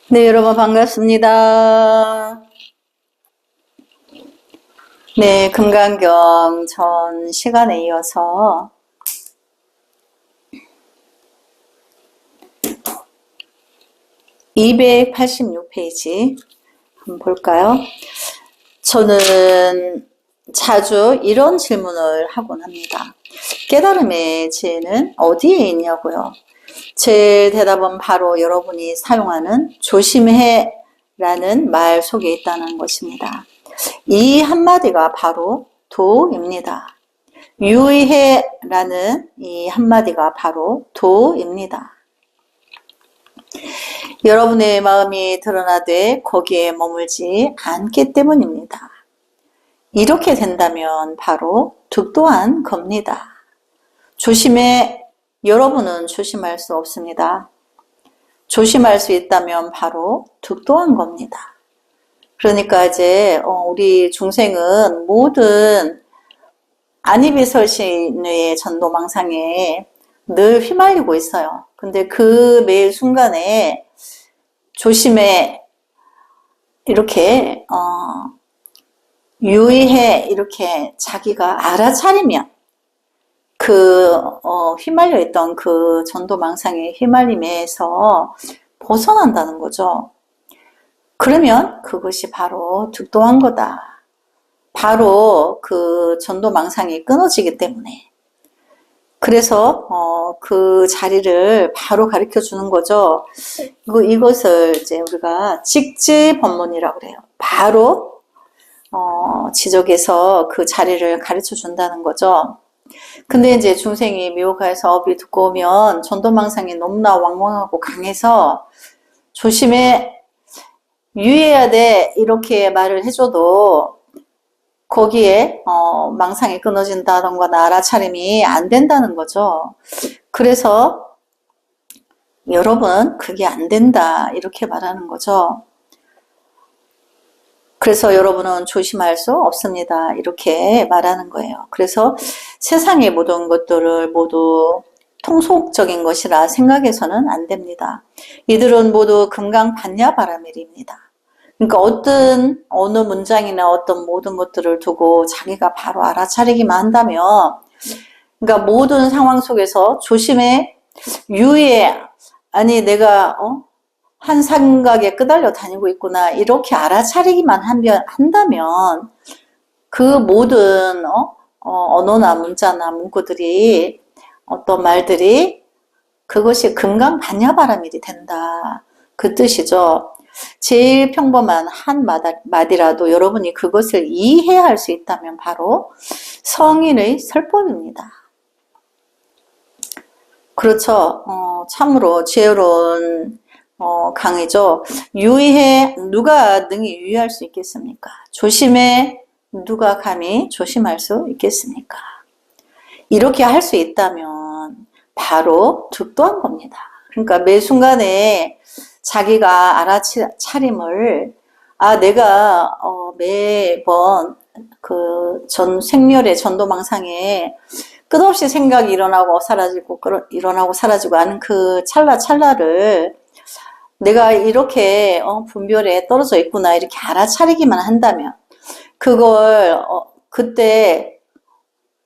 네, 여러분 반갑습니다. 네, 금강경 전 시간에 이어서 286페이지 한번 볼까요? 저는 자주 이런 질문을 하곤 합니다. 깨달음의 지혜는 어디에 있냐고요? 제 대답은 바로 여러분이 사용하는 조심해 라는 말 속에 있다는 것입니다. 이 한마디가 바로 도입니다. 유의해 라는 이 한마디가 바로 도입니다. 여러분의 마음이 드러나되 거기에 머물지 않기 때문입니다. 이렇게 된다면 바로 득도한 겁니다. 조심해, 여러분은 조심할 수 없습니다. 조심할 수 있다면 바로 득도한 겁니다. 그러니까 이제 우리 중생은 모든 안이비설신의 전도망상에 늘 휘말리고 있어요. 근데 그 매일 순간에 조심해, 이렇게 유의해, 이렇게 자기가 알아차리면 휘말려 있던 그 전도망상의 휘말림에서 벗어난다는 거죠. 그러면 그것이 바로 득도한 거다. 바로 그 전도망상이 끊어지기 때문에. 그래서 그 자리를 바로 가르쳐 주는 거죠. 이것을 이제 우리가 직지법문이라고 그래요. 바로 지적해서 그 자리를 가르쳐 준다는 거죠. 근데 이제 중생이 미혹하여서 업이 두꺼우면 전도망상이 너무나 왕왕하고 강해서 조심해, 유의해야 돼, 이렇게 말을 해줘도 거기에 망상이 끊어진다던가 알아차림이 안 된다는 거죠. 그래서 여러분 그게 안 된다, 이렇게 말하는 거죠. 그래서 여러분은 조심할 수 없습니다, 이렇게 말하는 거예요. 그래서 세상의 모든 것들을 모두 통속적인 것이라 생각해서는 안 됩니다. 이들은 모두 금강반야바라밀입니다. 그러니까 어느 문장이나 어떤 모든 것들을 두고 자기가 바로 알아차리기만 한다면, 그러니까 모든 상황 속에서 조심해, 유의해, 아니 내가 한 생각에 끄달려 다니고 있구나, 이렇게 알아차리기만 한다면 그 모든 언어나 문자나 문구들이, 어떤 말들이, 그것이 금강반야바라밀이 된다, 그 뜻이죠. 제일 평범한 한 마디라도 여러분이 그것을 이해할 수 있다면 바로 성인의 설법입니다. 그렇죠. 참으로 지혜로운 강의죠. 유의해, 누가 능히 유의할 수 있겠습니까? 조심해, 누가 감히 조심할 수 있겠습니까? 이렇게 할 수 있다면 바로 득도한 겁니다. 그러니까 매 순간에 자기가 알아차림을, 내가 매번 그 생멸의 전도망상에 끝없이 생각이 일어나고 사라지고 하는 그 찰나를 내가 이렇게 분별에 떨어져 있구나, 이렇게 알아차리기만 한다면, 그걸 그때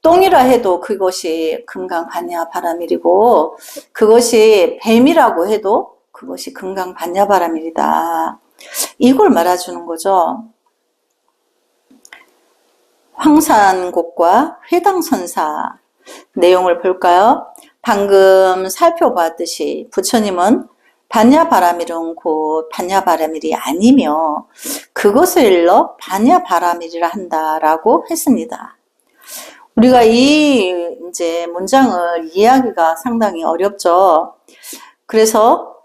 똥이라 해도 그것이 금강반야바라밀이고, 그것이 뱀이라고 해도 그것이 금강반야바라밀이다, 이걸 말해주는 거죠. 황산곡과 회당선사 내용을 볼까요? 방금 살펴봤듯이 부처님은 반야바라밀은 곧 반야바라밀이 아니며 그것을 일러 반야바라밀이라 한다라고 했습니다. 우리가 이 이제 문장을 이해하기가 상당히 어렵죠. 그래서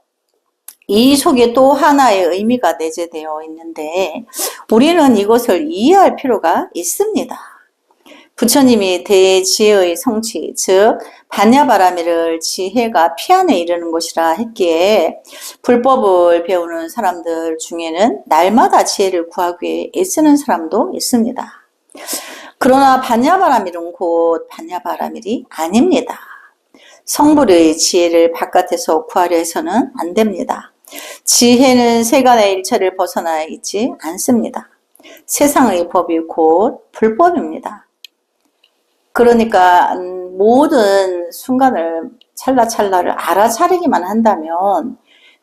이 속에 또 하나의 의미가 내재되어 있는데 우리는 이것을 이해할 필요가 있습니다. 부처님이 대지혜의 성취, 즉 반야바라밀을 지혜가 피안에 이르는 것이라 했기에 불법을 배우는 사람들 중에는 날마다 지혜를 구하기 위해 애쓰는 사람도 있습니다. 그러나 반야바라밀은 곧 반야바라밀이 아닙니다. 성불의 지혜를 바깥에서 구하려 해서는 안 됩니다. 지혜는 세간의 일체를 벗어나 있지 않습니다. 세상의 법이 곧 불법입니다. 그러니까 모든 순간을 찰나찰나를 알아차리기만 한다면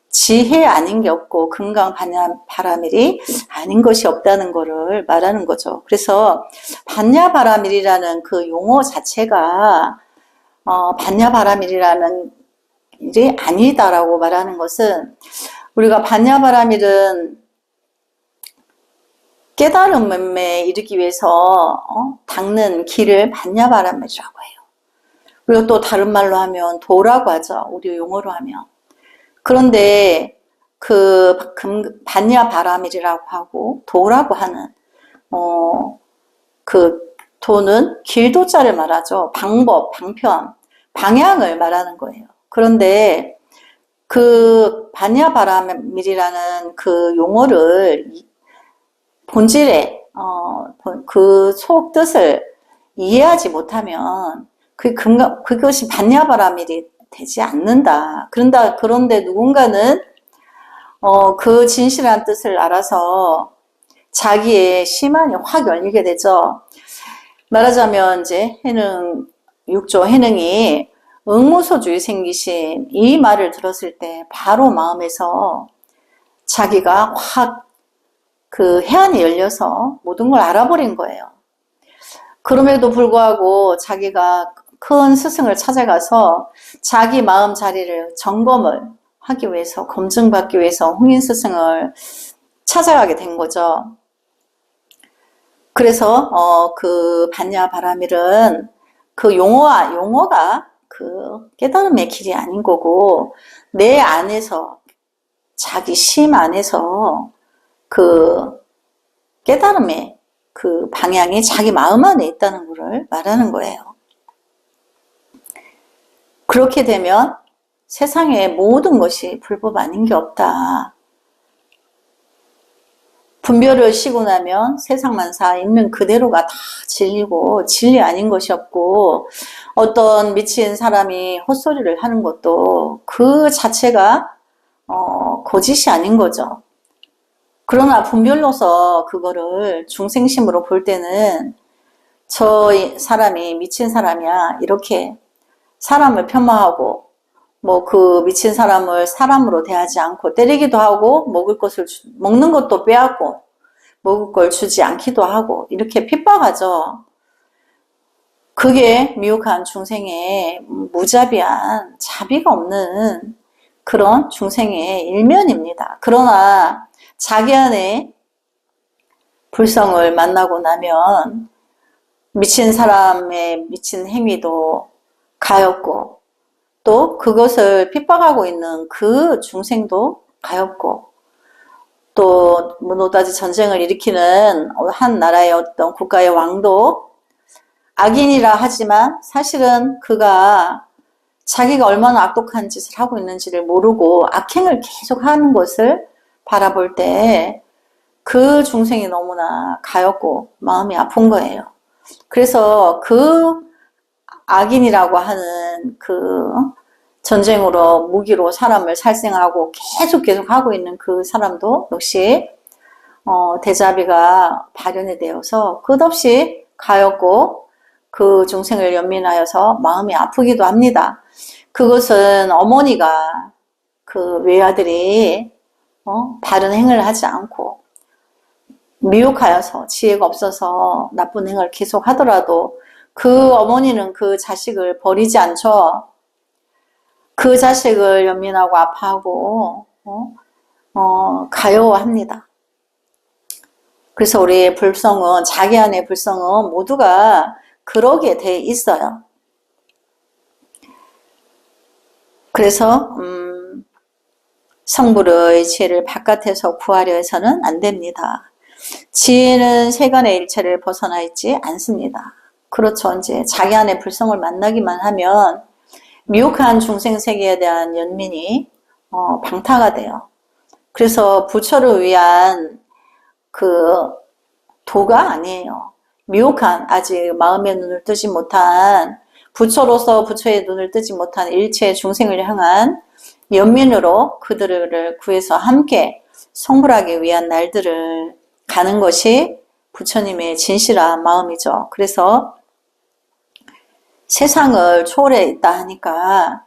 지혜 아닌 게 없고 금강반야바라밀이 아닌 것이 없다는 것을 말하는 거죠. 그래서 반야바라밀이라는 그 용어 자체가 반야바라밀이라는 일이 아니다라고 말하는 것은, 우리가 반야바라밀은 깨달음에 이르기 위해서 닦는 길을 반야바라밀이라고 해요. 그리고 또 다른 말로 하면 도라고 하죠. 우리 용어로 하면. 그런데 그 반야바라밀이라고 하고 도라고 하는 그 도는 길도자를 말하죠. 방법, 방편, 방향을 말하는 거예요. 그런데 그 반야바라밀이라는 그 용어를 본질의 그 속뜻을 이해하지 못하면 그것이 반야바라밀이 되지 않는다. 그런데 누군가는 그 진실한 뜻을 알아서 자기의 심한이 확 열리게 되죠. 말하자면 이제 육조 해능이 응무소주의 생기신 이 말을 들었을 때 바로 마음에서 자기가 확 그 해안이 열려서 모든 걸 알아버린 거예요. 그럼에도 불구하고 자기가 큰 스승을 찾아가서 자기 마음 자리를 점검을 하기 위해서, 검증받기 위해서 홍인 스승을 찾아가게 된 거죠. 그래서 그 반야바라밀은 그 용어가 그 깨달음의 길이 아닌 거고, 내 안에서, 자기 심 안에서 그 깨달음의 그 방향이 자기 마음 안에 있다는 것을 말하는 거예요. 그렇게 되면 세상의 모든 것이 불법 아닌 게 없다. 분별을 쉬고 나면 세상만사 있는 그대로가 다 진리고, 진리 아닌 것이 없고, 어떤 미친 사람이 헛소리를 하는 것도 그 자체가 거짓이 아닌 거죠. 그러나 분별로서 그거를 중생심으로 볼 때는 저 사람이 미친 사람이야, 이렇게 사람을 폄하하고, 뭐 그 미친 사람을 사람으로 대하지 않고 때리기도 하고, 먹는 것도 빼앗고 먹을 걸 주지 않기도 하고, 이렇게 핍박하죠. 그게 미혹한 중생의 무자비한 자비가 없는 그런 중생의 일면입니다. 그러나 자기 안에 불성을 만나고 나면 미친 사람의 미친 행위도 가엾고, 또 그것을 핍박하고 있는 그 중생도 가엾고, 또 노다지 전쟁을 일으키는 한 나라의 어떤 국가의 왕도 악인이라 하지만 사실은 그가 자기가 얼마나 악독한 짓을 하고 있는지를 모르고 악행을 계속 하는 것을 바라볼 때 그 중생이 너무나 가엾고 마음이 아픈 거예요. 그래서 그 악인이라고 하는 그 전쟁으로 무기로 사람을 살생하고 계속 하고 있는 그 사람도 역시 대자비가 발현이 되어서 끝없이 가엾고 그 중생을 연민하여서 마음이 아프기도 합니다. 그것은 어머니가 그 외아들이 바른 행을 하지 않고 미혹하여서 지혜가 없어서 나쁜 행을 계속 하더라도 그 어머니는 그 자식을 버리지 않죠. 그 자식을 연민하고 아파하고 가여워합니다. 그래서 우리의 불성은, 자기 안의 불성은 모두가 그러게 돼 있어요. 그래서 성불의 지혜를 바깥에서 구하려 해서는 안 됩니다. 지혜는 세간의 일체를 벗어나 있지 않습니다. 그렇죠. 이제 자기 안의 불성을 만나기만 하면 미혹한 중생 세계에 대한 연민이 방타가 돼요. 그래서 부처를 위한 그 도가 아니에요. 미혹한, 아직 마음의 눈을 뜨지 못한, 부처로서 부처의 눈을 뜨지 못한 일체 중생을 향한 연민으로 그들을 구해서 함께 성불하기 위한 날들을 가는 것이 부처님의 진실한 마음이죠. 그래서 세상을 초월해 있다 하니까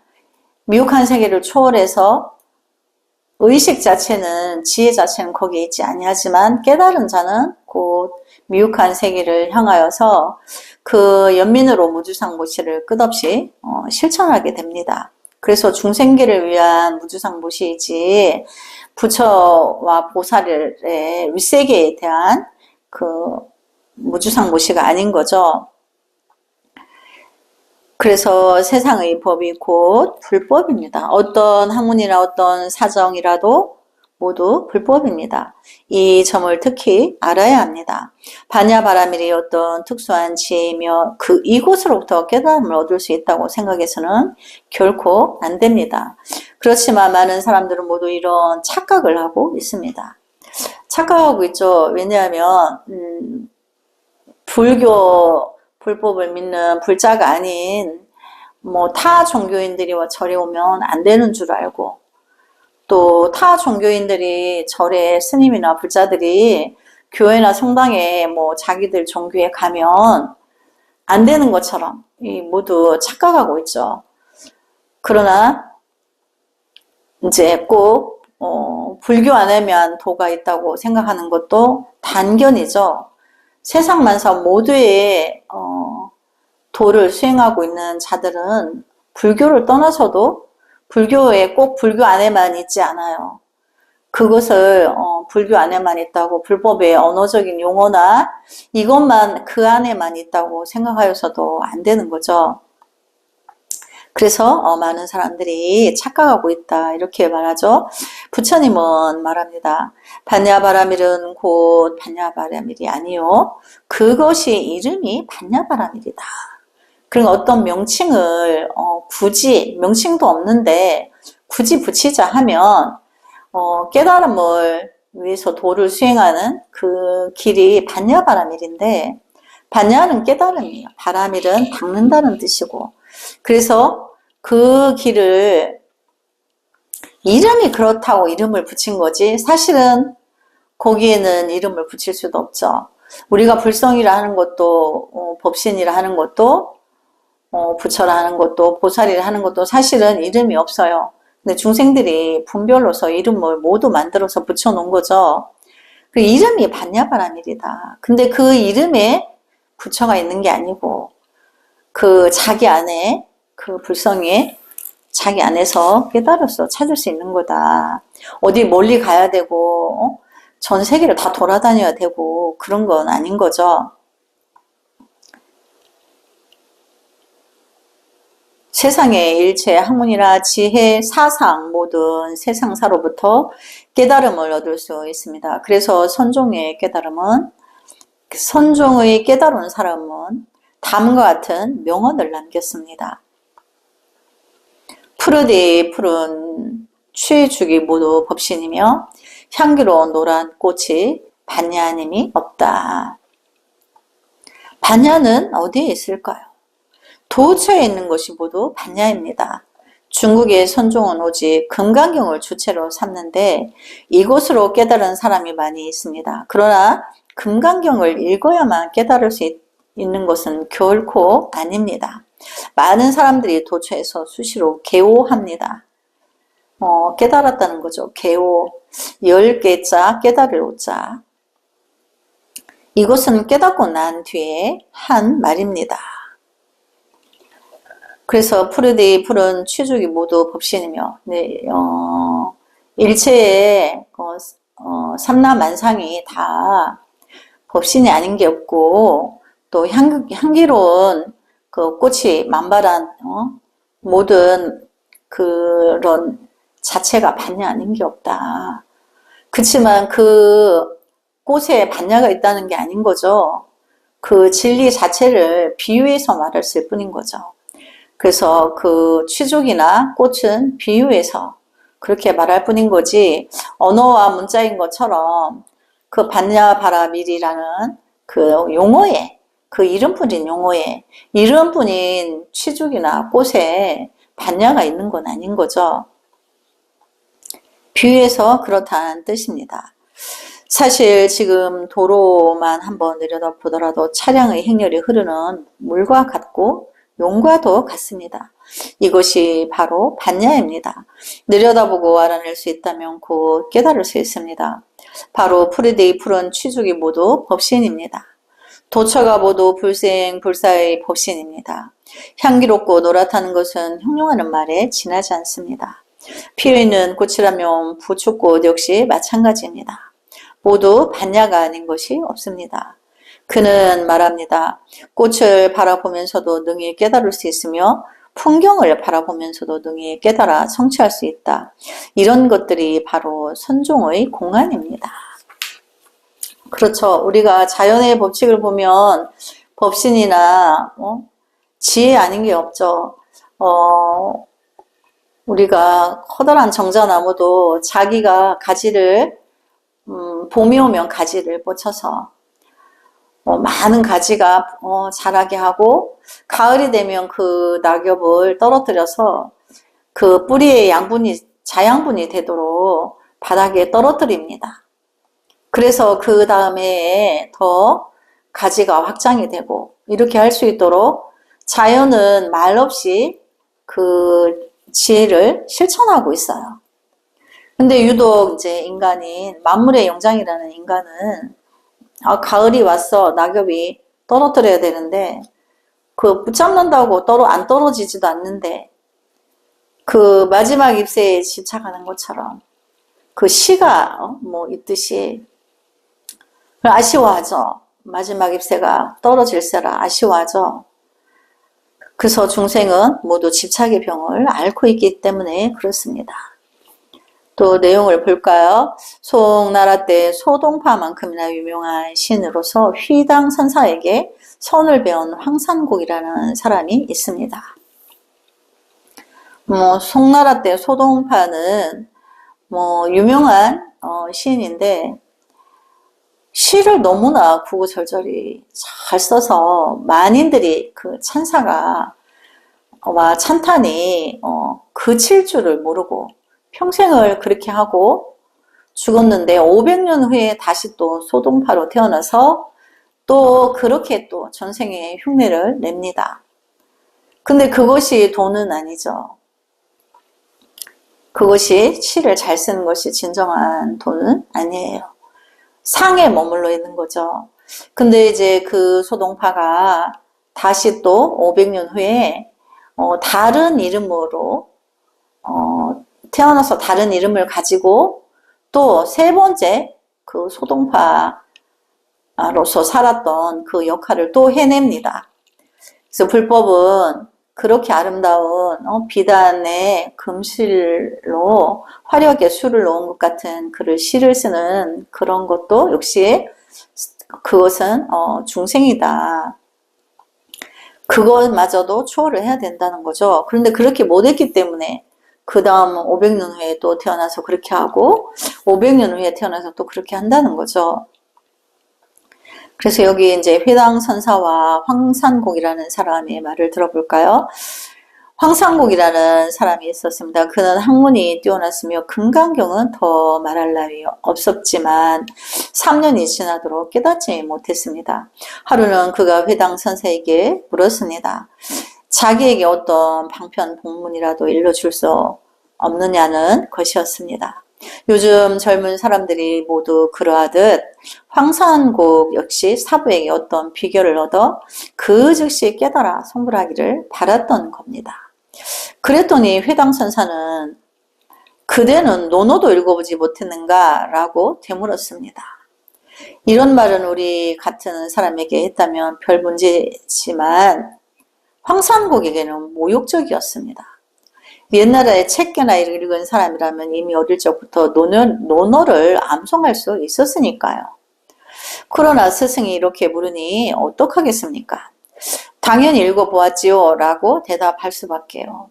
미혹한 세계를 초월해서 의식 자체는, 지혜 자체는 거기에 있지 아니하지만 깨달은 자는 곧 미혹한 세계를 향하여서 그 연민으로 무주상보시를 끝없이 실천하게 됩니다. 그래서 중생계를 위한 무주상보시이지 부처와 보살의 윗세계에 대한 그 무주상보시가 아닌 거죠. 그래서 세상의 법이 곧 불법입니다. 어떤 학문이나 어떤 사정이라도 모두 불법입니다. 이 점을 특히 알아야 합니다. 반야바라밀이 어떤 특수한 지혜이며 이곳으로부터 깨달음을 얻을 수 있다고 생각해서는 결코 안 됩니다. 그렇지만 많은 사람들은 모두 이런 착각을 하고 있습니다. 착각하고 있죠. 왜냐하면 불교 불법을 믿는 불자가 아닌 타 종교인들이 절에 오면 안 되는 줄 알고, 또 타 종교인들이 절에 스님이나 불자들이 교회나 성당에 자기들 종교에 가면 안 되는 것처럼 모두 착각하고 있죠. 그러나 이제 꼭 불교 안에만 도가 있다고 생각하는 것도 단견이죠. 세상 만사 모두의 도를 수행하고 있는 자들은 불교를 떠나서도 불교에 꼭 불교 안에만 있지 않아요. 그것을 불교 안에만 있다고, 불법의 언어적인 용어나 이것만 그 안에만 있다고 생각하여서도 안 되는 거죠. 그래서 많은 사람들이 착각하고 있다 이렇게 말하죠. 부처님은 말합니다. 반야바라밀은 곧 반야바라밀이 아니요, 그것이 이름이 반야바라밀이다. 그런 어떤 명칭을 굳이, 명칭도 없는데 굳이 붙이자 하면 깨달음을 위해서 도를 수행하는 그 길이 반야바라밀인데, 반야는 깨달음이에요. 바라밀은 닦는다는 뜻이고, 그래서 그 길을 이름이 그렇다고 이름을 붙인 거지 사실은 거기에는 이름을 붙일 수도 없죠. 우리가 불성이라 하는 것도 법신이라 하는 것도 부처라 하는 것도 보살이라 하는 것도 사실은 이름이 없어요. 근데 중생들이 분별로서 이름을 모두 만들어서 붙여놓은 거죠. 그 이름이 반야바라밀이다. 근데 그 이름에 부처가 있는 게 아니고 그 자기 안에, 그 불성에 자기 안에서 깨달아서 찾을 수 있는 거다. 어디 멀리 가야 되고 전 세계를 다 돌아다녀야 되고 그런 건 아닌 거죠. 세상의 일체 학문이나 지혜, 사상, 모든 세상사로부터 깨달음을 얻을 수 있습니다. 그래서 선종의 깨달음은, 선종의 깨달은 사람은 다음과 같은 명언을 남겼습니다. 푸르디 푸른 취주기 모두 법신이며 향기로운 노란 꽃이 반야님이 없다. 반야는 어디에 있을까요? 도처에 있는 것이 모두 반야입니다. 중국의 선종은 오직 금강경을 주체로 삼는데 이곳으로 깨달은 사람이 많이 있습니다. 그러나 금강경을 읽어야만 깨달을 수 있는 것은 결코 아닙니다. 많은 사람들이 도처에서 수시로 개오합니다. 깨달았다는 거죠. 개오, 10개자 깨달을 오자. 이것은 깨닫고 난 뒤에 한 말입니다. 그래서 푸르디 푸른 취주기 모두 법신이며, 일체의 삼라만상이 다 법신이 아닌 게 없고, 또 향기로운 그 꽃이 만발한 모든 그런 자체가 반야 아닌 게 없다. 그렇지만 그 꽃에 반야가 있다는 게 아닌 거죠. 그 진리 자체를 비유해서 말했을 뿐인 거죠. 그래서 그 취족이나 꽃은 비유해서 그렇게 말할 뿐인 거지, 언어와 문자인 것처럼 그 반야바라밀이라는 그 용어에, 그 이름뿐인 용어에, 이름뿐인 취족이나 꽃에 반야가 있는 건 아닌 거죠. 비유해서 그렇다는 뜻입니다. 사실 지금 도로만 한번 내려다보더라도 차량의 행렬이 흐르는 물과 같고 용과도 같습니다. 이것이 바로 반야입니다. 내려다보고 알아낼 수 있다면 곧 깨달을 수 있습니다. 바로 푸르데이 푸른 취족이 모두 법신입니다. 도처가 모두 불생 불사의 법신입니다. 향기롭고 노랗다는 것은 형용하는 말에 지나지 않습니다. 피어있는 꽃이라면 부축꽃 역시 마찬가지입니다. 모두 반야가 아닌 것이 없습니다. 그는 말합니다. 꽃을 바라보면서도 능히 깨달을 수 있으며 풍경을 바라보면서도 능히 깨달아 성취할 수 있다. 이런 것들이 바로 선종의 공안입니다. 그렇죠. 우리가 자연의 법칙을 보면 법신이나 지혜 아닌 게 없죠. 우리가 커다란 정자나무도 자기가 가지를 봄이 오면 가지를 뻗쳐서 많은 가지가 자라게 하고 가을이 되면 그 낙엽을 떨어뜨려서 그 뿌리의 양분이 자양분이 되도록 바닥에 떨어뜨립니다. 그래서 그 다음에 더 가지가 확장이 되고 이렇게 할 수 있도록 자연은 말 없이 그 지혜를 실천하고 있어요. 근데 유독 이제 인간인 만물의 영장이라는 인간은 가을이 왔어 낙엽이 떨어뜨려야 되는데 그 붙잡는다고 안 떨어지지도 않는데 그 마지막 잎새에 집착하는 것처럼 그 시가 있듯이 아쉬워하죠. 마지막 잎새가 떨어질세라 아쉬워하죠. 그래서 중생은 모두 집착의 병을 앓고 있기 때문에 그렇습니다. 또 내용을 볼까요? 송나라 때 소동파만큼이나 유명한 신으로서 휘당 선사에게 선을 배운 황산곡이라는 사람이 있습니다. 송나라 때 소동파는 유명한 시인인데 시를 너무나 구구절절히 잘 써서 만인들이 그 찬사가 와 찬탄이 그칠 줄을 모르고 평생을 그렇게 하고 죽었는데 500년 후에 다시 또 소동파로 태어나서 또 그렇게 또 전생에 흉내를 냅니다. 근데 그것이 돈은 아니죠. 그것이 시를 잘 쓰는 것이 진정한 돈은 아니에요. 상에 머물러 있는 거죠. 근데 이제 그 소동파가 다시 또 500년 후에 다른 이름으로 태어나서 다른 이름을 가지고 또 세 번째 그 소동파로서 살았던 그 역할을 또 해냅니다. 그래서 불법은 그렇게 아름다운 비단의 금실로 화려하게 술을 넣은 것 같은 그를 시를 쓰는 그런 것도 역시 그것은 중생이다. 그것마저도 추월을 해야 된다는 거죠. 그런데 그렇게 못했기 때문에 그 다음 500년 후에 또 태어나서 그렇게 하고 500년 후에 태어나서 또 그렇게 한다는 거죠. 그래서 여기 이제 회당선사와 황산곡이라는 사람의 말을 들어볼까요? 황산곡이라는 사람이 있었습니다. 그는 학문이 뛰어났으며 금강경은 더 말할 날이 없었지만 3년이 지나도록 깨닫지 못했습니다. 하루는 그가 회당선사에게 물었습니다. 자기에게 어떤 방편 복문이라도 일러줄 수 없느냐는 것이었습니다. 요즘 젊은 사람들이 모두 그러하듯 황산곡 역시 사부에게 어떤 비결을 얻어 그 즉시 깨달아 성불하기를 바랐던 겁니다. 그랬더니 회당선사는 그대는 논어도 읽어보지 못했는가? 라고 되물었습니다. 이런 말은 우리 같은 사람에게 했다면 별 문제지만 황산곡에게는 모욕적이었습니다. 옛날에 책계나 읽은 사람이라면 이미 어릴 적부터 논어를 암송할 수 있었으니까요. 그러나 스승이 이렇게 물으니 어떡하겠습니까? 당연히 읽어보았지요 라고 대답할 수밖에요.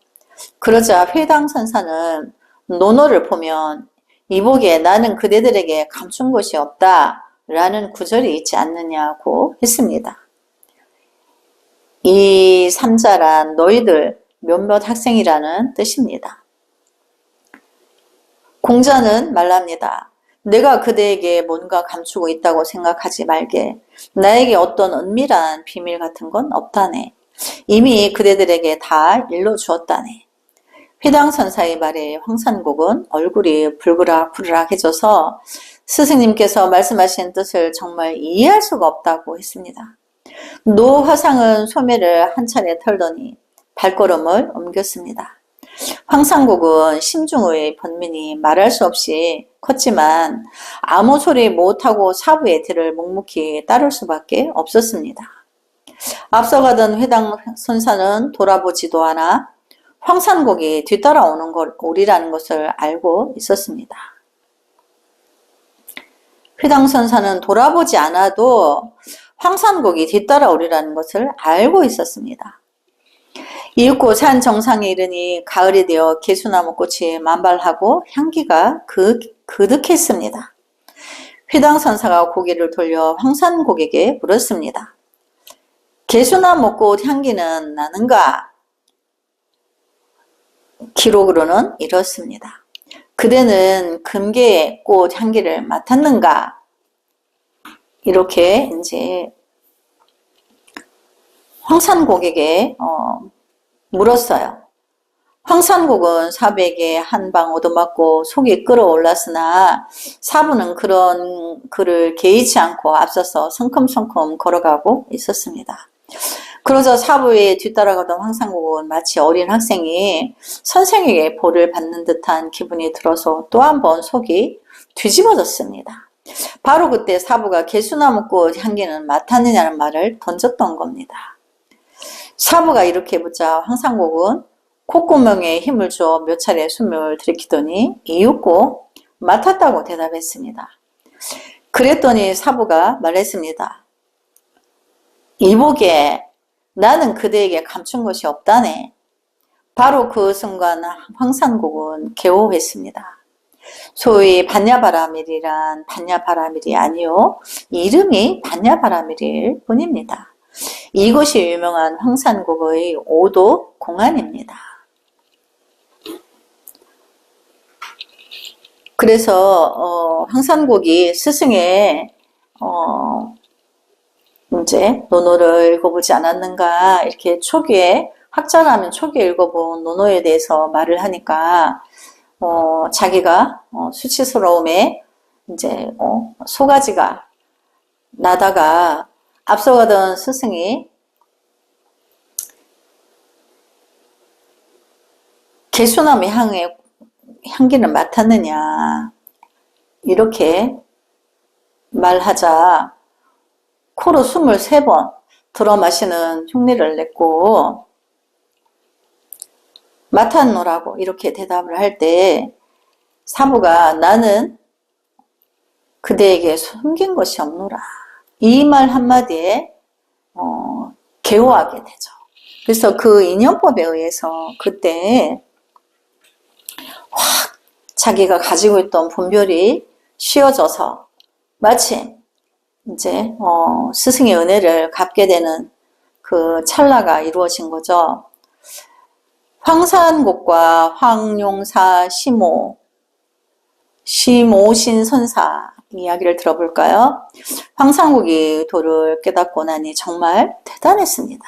그러자 회당선사는 논어를 보면 이보게 나는 그대들에게 감춘 것이 없다 라는 구절이 있지 않느냐고 했습니다. 이 삼자란 너희들 몇몇 학생이라는 뜻입니다. 공자는 말랍니다. 내가 그대에게 뭔가 감추고 있다고 생각하지 말게. 나에게 어떤 은밀한 비밀 같은 건 없다네. 이미 그대들에게 다 일러주었다네. 회당선사의 말에 황산곡은 얼굴이 불그락불그락해져서 스승님께서 말씀하신 뜻을 정말 이해할 수가 없다고 했습니다. 노 화상은 소매를 한 차례 털더니 발걸음을 옮겼습니다. 황산곡은 심중의 번민이 말할 수 없이 컸지만 아무 소리 못하고 사부의 뒤를 묵묵히 따를 수밖에 없었습니다. 앞서가던 회당 선사는 돌아보지도 않아 황산곡이 뒤따라오는 오리라는 것을 알고 있었습니다. 회당 선사는 돌아보지 않아도 황산곡이 뒤따라오리라는 것을 알고 있었습니다. 이윽고 산 정상에 이르니 가을이 되어 개수나무 꽃이 만발하고 향기가 그득했습니다. 회당 선사가 고개를 돌려 황산곡에게 물었습니다. 개수나무 꽃 향기는 나는가? 기록으로는 이렇습니다. 그대는 금계의 꽃 향기를 맡았는가? 이렇게 이제 황산곡에게 물었어요. 황산곡은 사부에게 한 방 얻어맞고 속이 끓어올랐으나 사부는 그런 그를 개의치 않고 앞서서 성큼성큼 걸어가고 있었습니다. 그러자 사부에 뒤따라가던 황산곡은 마치 어린 학생이 선생에게 벌을 받는 듯한 기분이 들어서 또 한 번 속이 뒤집어졌습니다. 바로 그때 사부가 개수나무꽃 향기는 맡았느냐는 말을 던졌던 겁니다. 사부가 이렇게 묻자 황산곡은 콧구멍에 힘을 줘 몇 차례 숨을 들이키더니 이윽고 맡았다고 대답했습니다. 그랬더니 사부가 말했습니다. 이보게 나는 그대에게 감춘 것이 없다네. 바로 그 순간 황산곡은 개호했습니다. 소위 반야바라밀이란 반야바라밀이 아니요 이름이 반야바라밀일 뿐입니다. 이것이 유명한 황산곡의 오도 공안입니다. 그래서 황산곡이 스승의 이제 논어를 읽어보지 않았는가 이렇게 초기에 학자라면 초기에 읽어본 논어에 대해서 말을 하니까 자기가 수치스러움에 이제 소가지가 나다가 앞서가던 스승이 개수나무 향기를 맡았느냐 이렇게 말하자 코로 숨을 3번 들어 마시는 흉내를 냈고 맡았노라고 이렇게 대답을 할 때 사부가 나는 그대에게 숨긴 것이 없노라 이 말 한마디에 개호하게 되죠. 그래서 그 인연법에 의해서 그때 확 자기가 가지고 있던 분별이 쉬어져서 마침 이제 스승의 은혜를 갚게 되는 그 찰나가 이루어진 거죠. 황산곡과 황룡사 시모신 선사 이야기를 들어볼까요? 황산곡이 도를 깨닫고 나니 정말 대단했습니다.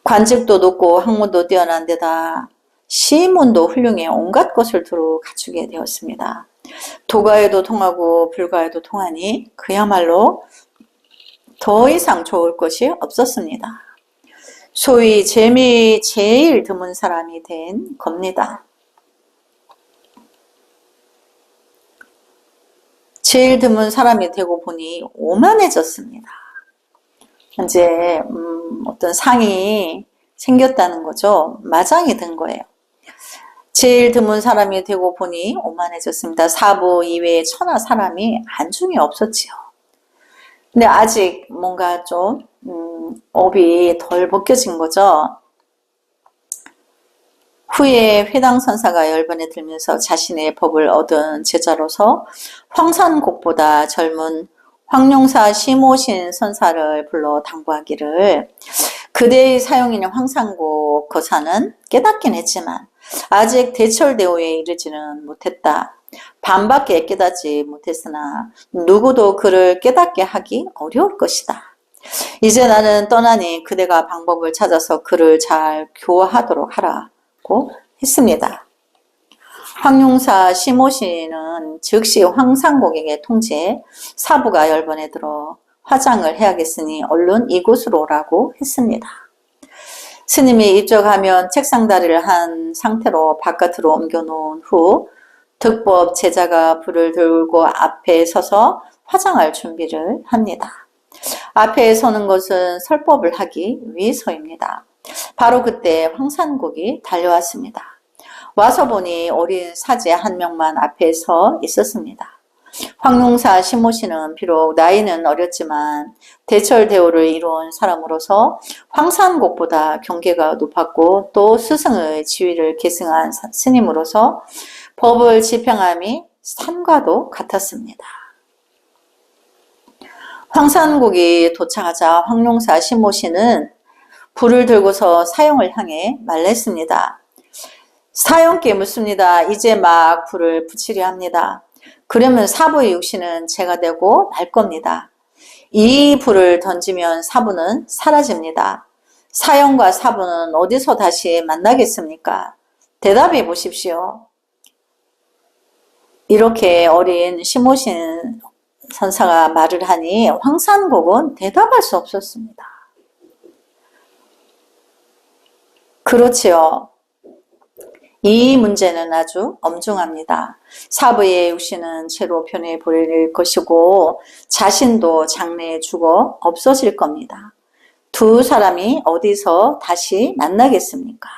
관직도 높고 학문도 뛰어난 데다 시문도 훌륭해 온갖 것을 두루 갖추게 되었습니다. 도가에도 통하고 불가에도 통하니 그야말로 더 이상 좋을 것이 없었습니다. 소위 제일 드문 사람이 된 겁니다. 제일 드문 사람이 되고 보니 오만해졌습니다. 이제 어떤 상이 생겼다는 거죠. 마장이 된 거예요. 제일 드문 사람이 되고 보니 오만해졌습니다. 사부 이외에 천하 사람이 안중에 없었지요. 근데 아직 뭔가 좀 업이 덜 벗겨진 거죠. 후에 회당선사가 열반에 들면서 자신의 법을 얻은 제자로서 황산곡보다 젊은 황룡사 시모신 선사를 불러 당부하기를 그대의 사용인인 황산곡 거사는 깨닫긴 했지만 아직 대철대오에 이르지는 못했다. 반밖에 깨닫지 못했으나 누구도 그를 깨닫게 하기 어려울 것이다. 이제 나는 떠나니 그대가 방법을 찾아서 그를 잘 교화하도록 하라고 했습니다. 황룡사 시모시는 즉시 황상곡에게 통지해 사부가 열번에 들어 화장을 해야겠으니 얼른 이곳으로 오라고 했습니다. 스님이 입적하면 책상다리를 한 상태로 바깥으로 옮겨놓은 후 득법 제자가 불을 들고 앞에 서서 화장할 준비를 합니다. 앞에 서는 것은 설법을 하기 위해서입니다. 바로 그때 황산곡이 달려왔습니다. 와서 보니 어린 사제 한 명만 앞에 서 있었습니다. 황룡사 신모씨는 비록 나이는 어렸지만 대철대오를 이룬 사람으로서 황산곡보다 경계가 높았고 또 스승의 지위를 계승한 스님으로서 법을 집행함이 삼과도 같았습니다. 황산곡이 도착하자 황룡사 신모씨는 불을 들고서 사형을 향해 말했습니다. 사형께 묻습니다. 이제 막 불을 붙이려 합니다. 그러면 사부의 육신은 제가 되고 말 겁니다. 이 불을 던지면 사부는 사라집니다. 사형과 사부는 어디서 다시 만나겠습니까? 대답해 보십시오. 이렇게 어린 시모신 선사가 말을 하니 황산곡은 대답할 수 없었습니다. 그렇지요. 이 문제는 아주 엄중합니다. 사부의 육신은 채로 변해버릴 것이고 자신도 장래에 죽어 없어질 겁니다. 두 사람이 어디서 다시 만나겠습니까?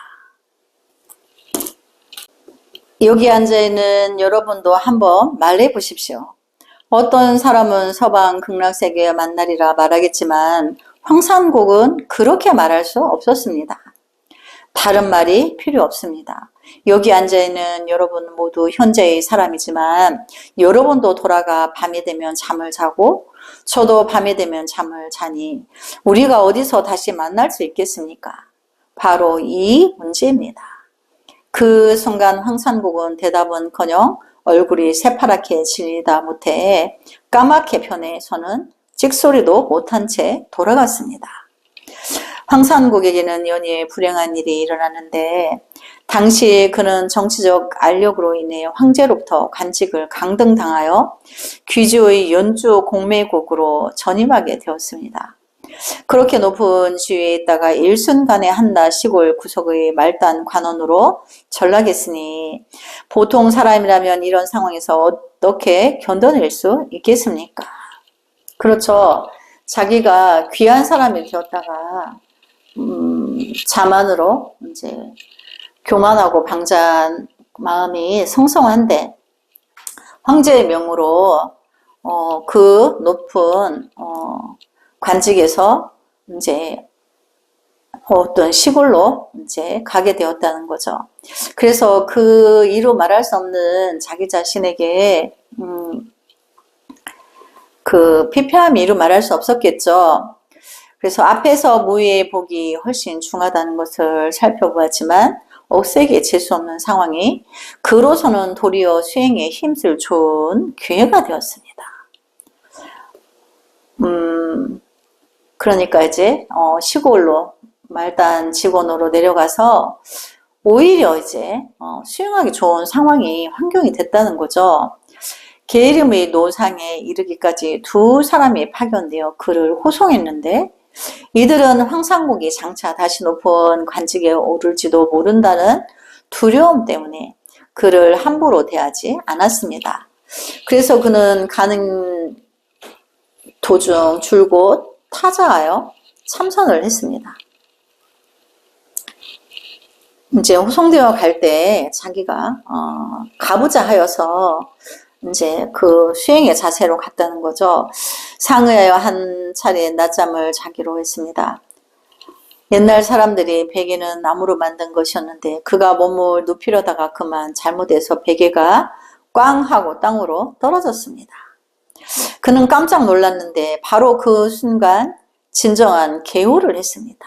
여기 앉아있는 여러분도 한번 말해 보십시오. 어떤 사람은 서방 극락세계에 만나리라 말하겠지만 황산곡은 그렇게 말할 수 없었습니다. 다른 말이 필요 없습니다. 여기 앉아있는 여러분 모두 현재의 사람이지만 여러분도 돌아가 밤이 되면 잠을 자고 저도 밤이 되면 잠을 자니 우리가 어디서 다시 만날 수 있겠습니까? 바로 이 문제입니다. 그 순간 황산곡은 대답은커녕 얼굴이 새파랗게 질리다 못해 까맣게 변해서는 찍소리도 못한 채 돌아갔습니다. 황산곡에게는 연이에 불행한 일이 일어나는데 당시 그는 정치적 알력으로 인해 황제로부터 관직을 강등당하여 귀주의 연주 공매국으로 전임하게 되었습니다. 그렇게 높은 지위에 있다가 일순간에 한나 시골 구석의 말단 관원으로 전락했으니 보통 사람이라면 이런 상황에서 어떻게 견뎌낼 수 있겠습니까? 그렇죠. 자기가 귀한 사람이 되었다가 자만으로 이제 교만하고 방자한 마음이 성성한데 황제의 명으로 그 높은 관직에서 이제 어떤 시골로 이제 가게 되었다는 거죠. 그래서 그 이루 말할 수 없는 자기 자신에게 그 피폐함이 이루 말할 수 없었겠죠. 그래서 앞에서 무위의 복이 훨씬 중하다는 것을 살펴보았지만 억세게 재수 없는 상황이 그로서는 도리어 수행에 힘을 준 기회가 되었습니다. 그러니까 이제 시골로 말단 직원으로 내려가서 오히려 이제 수행하기 좋은 상황이 환경이 됐다는 거죠. 계름의 노상에 이르기까지 두 사람이 파견되어 그를 호송했는데 이들은 황산곡이 장차 다시 높은 관직에 오를지도 모른다는 두려움 때문에 그를 함부로 대하지 않았습니다. 그래서 그는 가는 도중 줄곧 타자하여 참선을 했습니다. 이제 호송되어 갈 때 자기가 가보자 하여서 이제 그 수행의 자세로 갔다는 거죠. 상의하여 한 차례 낮잠을 자기로 했습니다. 옛날 사람들이 베개는 나무로 만든 것이었는데 그가 몸을 눕히려다가 그만 잘못해서 베개가 꽝 하고 땅으로 떨어졌습니다. 그는 깜짝 놀랐는데 바로 그 순간 진정한 개호를 했습니다.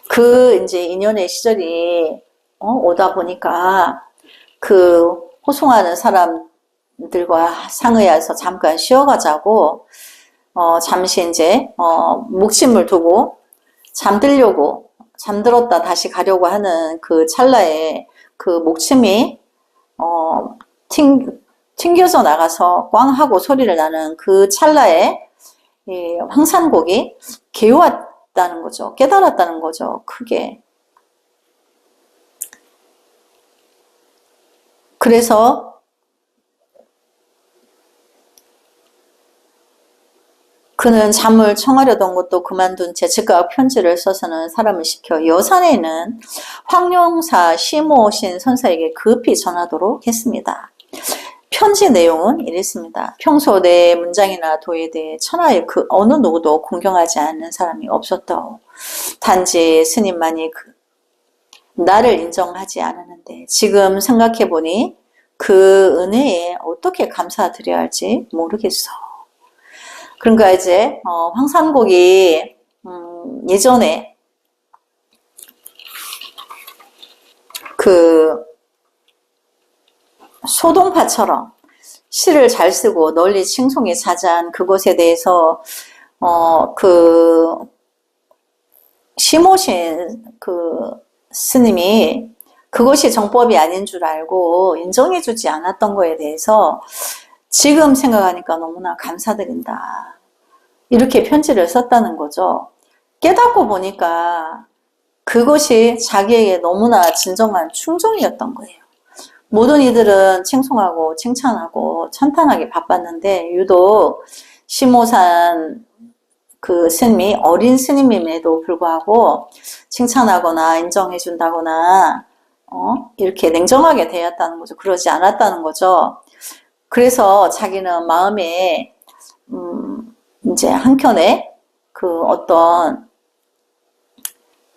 그 이제 인연의 시절이 오다 보니까 그 호송하는 사람들과 상의해서 잠깐 쉬어가자고 잠시 이제 목숨을 두고 잠들었다 다시 가려고 하는 그 찰나에 그 목숨이 튕겨져 나가서 꽝 하고 소리를 나는 그 찰나에 이 황산곡이 개왔다는 거죠. 깨달았다는 거죠. 크게. 그래서 그는 잠을 청하려던 것도 그만둔 채 즉각 편지를 써서는 사람을 시켜 여산에 있는 황룡사 시모신 선사에게 급히 전하도록 했습니다. 편지 내용은 이랬습니다. 평소 내 문장이나 도에 대해 천하의 그 어느 누구도 공경하지 않는 사람이 없었다오. 단지 스님만이 나를 인정하지 않았는데 지금 생각해보니 그 은혜에 어떻게 감사드려야 할지 모르겠어. 그러니까 이제 황산곡이 예전에 그 소동파처럼 시를 잘 쓰고 널리 칭송이 자자한 그것에 대해서 그 시모신 그 스님이 그것이 정법이 아닌 줄 알고 인정해주지 않았던 거에 대해서 지금 생각하니까 너무나 감사드린다. 이렇게 편지를 썼다는 거죠. 깨닫고 보니까 그것이 자기에게 너무나 진정한 충정이었던 거예요. 모든 이들은 칭송하고 칭찬하고 찬탄하기 바빴는데 유독 시모산 그 스님이 어린 스님임에도 불구하고 칭찬하거나 인정해준다거나 이렇게 냉정하게 대했다는 거죠. 그러지 않았다는 거죠. 그래서 자기는 마음에 이제 한켠에 그 어떤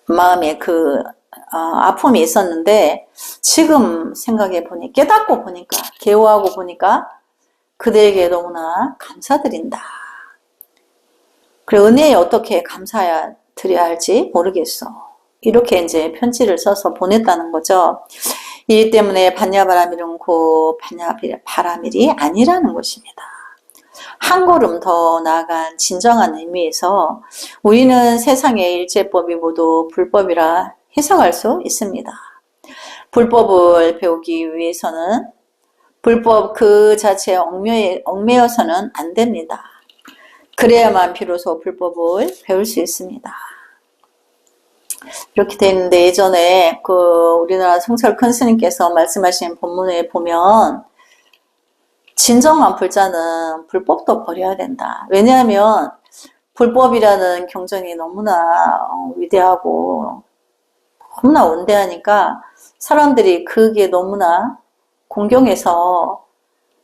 마음에 그 아픔이 있었는데 지금 생각해 보니 깨닫고 보니까 개호하고 보니까 그들에게 너무나 감사드린다. 그래 은혜에 어떻게 감사드려야 할지 모르겠어. 이렇게 이제 편지를 써서 보냈다는 거죠. 이 때문에 반야바라밀은 고 반야바라밀이 아니라는 것입니다. 한 걸음 더 나아간 진정한 의미에서 우리는 세상의 일제법이 모두 불법이라 해석할 수 있습니다. 불법을 배우기 위해서는 불법 그 자체에 얽매여서는 안 됩니다. 그래야만 비로소 불법을 배울 수 있습니다. 이렇게 되어 있는데 예전에 그 우리나라 성철 큰 스님께서 말씀하신 본문에 보면 진정한 불자는 불법도 버려야 된다. 왜냐하면 불법이라는 경전이 너무나 위대하고 너무나 원대하니까 사람들이 그게 너무나 공경해서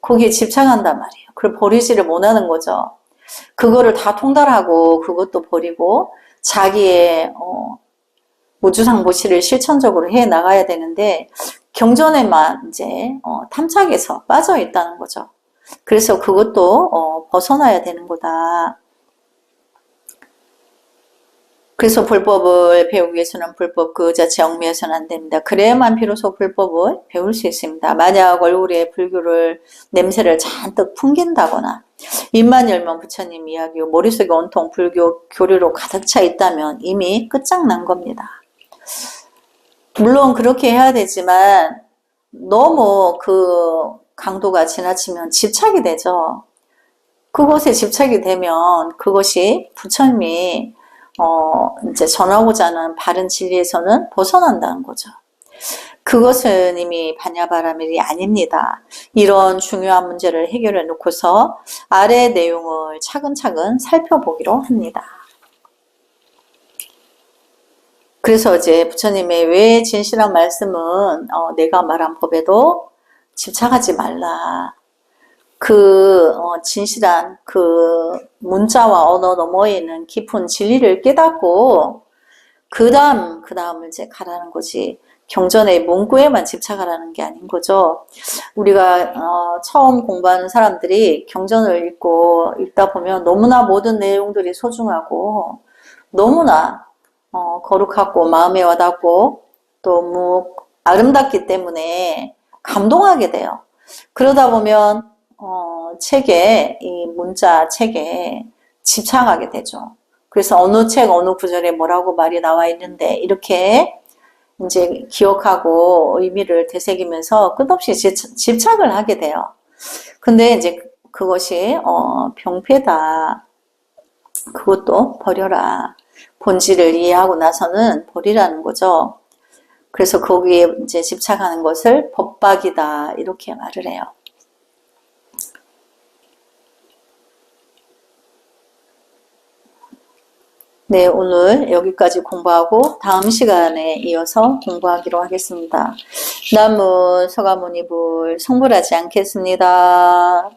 거기에 집착한단 말이에요. 그걸 버리지를 못하는 거죠. 그거를 다 통달하고 그것도 버리고 자기의 우주상보시를 실천적으로 해 나가야 되는데 경전에만 이제 탐착해서 빠져 있다는 거죠. 그래서 그것도 벗어나야 되는 거다. 그래서 불법을 배우기 위해서는 불법 그 자체 얽매여서는 안 됩니다. 그래야만 비로소 불법을 배울 수 있습니다. 만약 얼굴에 불교를 냄새를 잔뜩 풍긴다거나 입만 열면 부처님 이야기요 머릿속에 온통 불교 교류로 가득 차 있다면 이미 끝장난 겁니다. 물론 그렇게 해야 되지만 너무 그 강도가 지나치면 집착이 되죠. 그것에 집착이 되면 그것이 부처님이 이제 전하고자 하는 바른 진리에서는 벗어난다는 거죠. 그것은 이미 반야바라밀이 아닙니다. 이런 중요한 문제를 해결해 놓고서 아래 내용을 차근차근 살펴보기로 합니다. 그래서 이제 부처님의 왜 진실한 말씀은 내가 말한 법에도 집착하지 말라. 그 진실한 그 문자와 언어 너머에 있는 깊은 진리를 깨닫고 그 다음을 이제 가라는 거지. 경전의 문구에만 집착하라는 게 아닌 거죠. 우리가 처음 공부하는 사람들이 경전을 읽다 보면 너무나 모든 내용들이 소중하고 너무나 거룩하고 마음에 와닿고 또 아름답기 때문에 감동하게 돼요. 그러다 보면 책에, 이 문자 책에 집착하게 되죠. 그래서 어느 책 어느 구절에 뭐라고 말이 나와 있는데 이렇게 이제 기억하고 의미를 되새기면서 끝없이 집착을 하게 돼요. 근데 이제 그것이 병폐다. 그것도 버려라. 본질을 이해하고 나서는 버리라는 거죠. 그래서 거기에 이제 집착하는 것을 법박이다. 이렇게 말을 해요. 네, 오늘 여기까지 공부하고 다음 시간에 이어서 공부하기로 하겠습니다. 남은 서가모니불 성불하지 않겠습니다.